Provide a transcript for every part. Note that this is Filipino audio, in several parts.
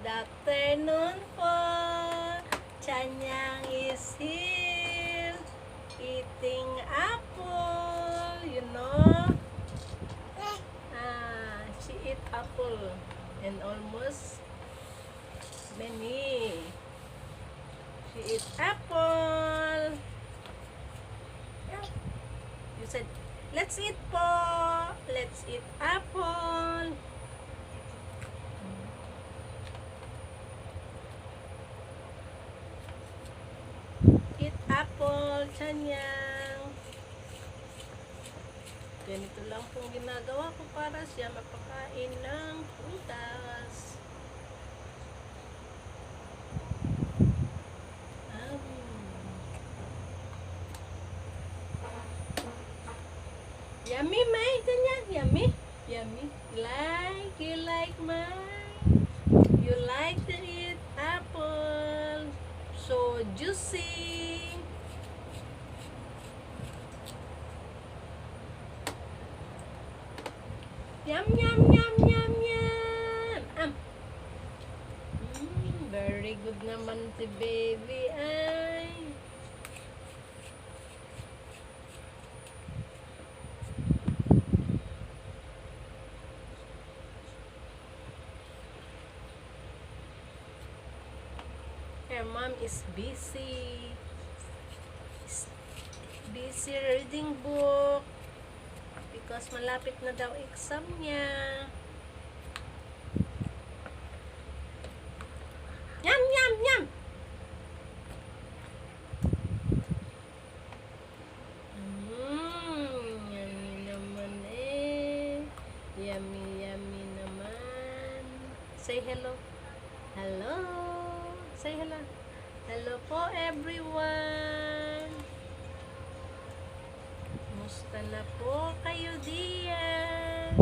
Good afternoon po. Chanyang is here eating apple, you know. She eat apple and almost many. She eat apple. You said, let's eat po. Let's eat apple. Eat apple, Chanyang. Ganito lang pong ginagawa ko para siya mapakain ng prutas. Yummy, May. Chanyang, yummy. Yummy. You like mine? You like to eat apple. So juicy. Yum, yum, yum, yum, yum. Very good naman si baby. Ay. Her mom is busy. Busy reading book because malapit na daw exam niya. Yum, yum, yum. Yummy naman eh. Yummy, yummy naman. Say hello. Hello. Say hello. Hello po everyone. Musta na po kayo diyan?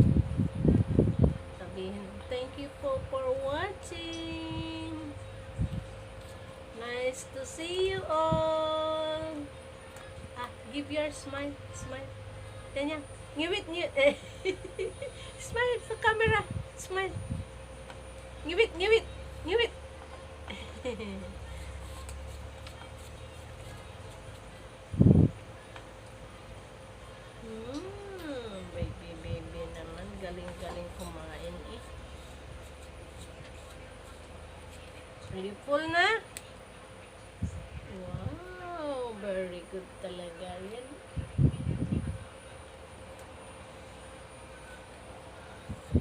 Sabihin, thank you po for watching. Nice to see you all. Give your smile. Smile. Ganyan. Ngiwit. Smile sa camera. Smile. Ngiwit. Baby naman, galing kumain eh. Really full na? Wow, very good talaga yan.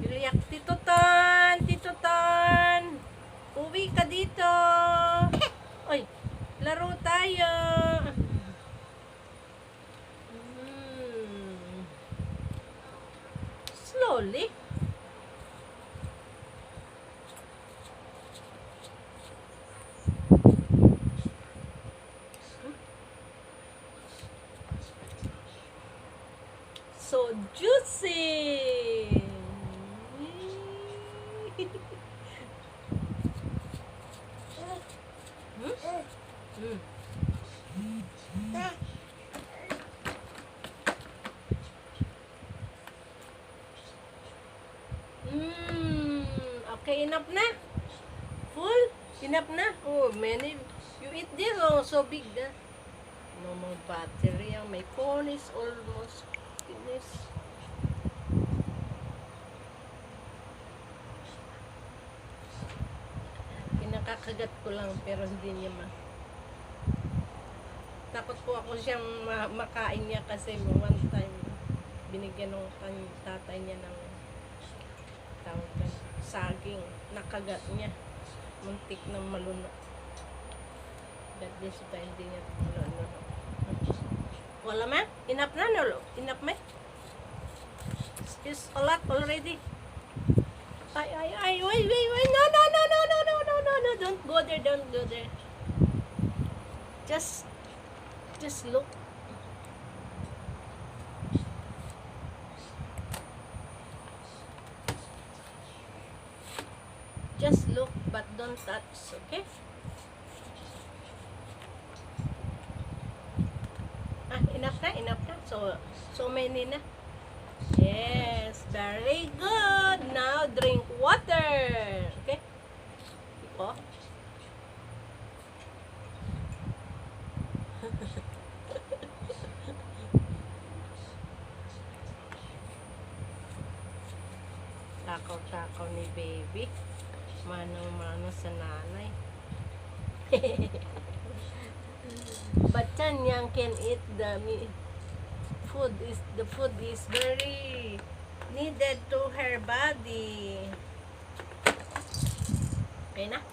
Iliyak, Tito Ton, uwi ka dito. Oy, laro tayo. Slowly. So juicy. Okay, enough na? Full? Enough na? Oh, many. You eat this, oh, so big na. No more battery. My phone is almost finished. Kinakakagat ko lang, pero hindi niya takot po ako siyang makain niya kasi one time binigyan ng tatay niya ng saging, nakagat niya, muntik ng malunok. That this time hindi niya malunok. Wala man? Enough na? No? Enough man? It's a lot already. Ay, wait, no, don't go there. Just look. Just look, but don't touch, okay? Enough na. So many na. Yes, very good. Now drink water. Okay? ako? Takaw-takaw ni baby. Manong-mano sa nanay. But Chanyang can eat the food. The food is very needed to her body. Okay na?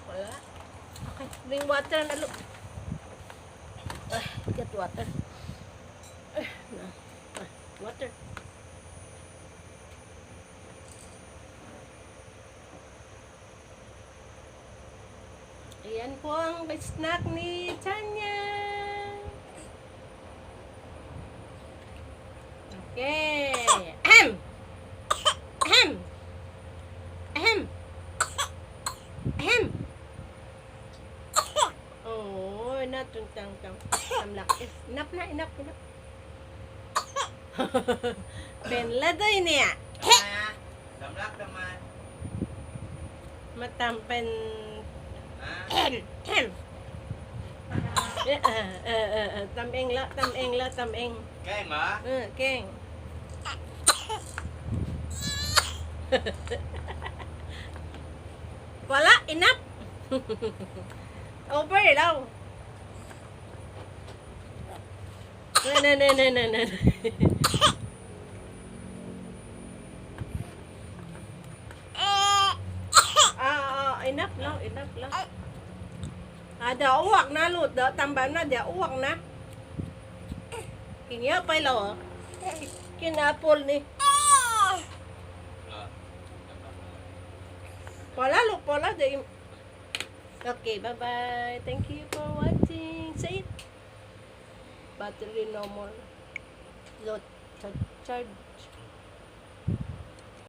Wala? Okay. Bring water na, look. Get water. Water. Ayan po ang snack ni Chanya. Okay. Ahem. Ahem. Ahem. Ahem. Oh, natuntang tamlak. Enough na, enough. Penladoy niya. Damlak naman. Matampen. Tameng. Keng hả? Keng. Wala, enough. Over daw. No. Enough lang. Đã uống na lụt đỡ tầm bám na đã uống na. Kìa phải lo. Cái apple ni. Pola di. Okay, bye. Thank you for watching. Say it. Battery no more. Load charge.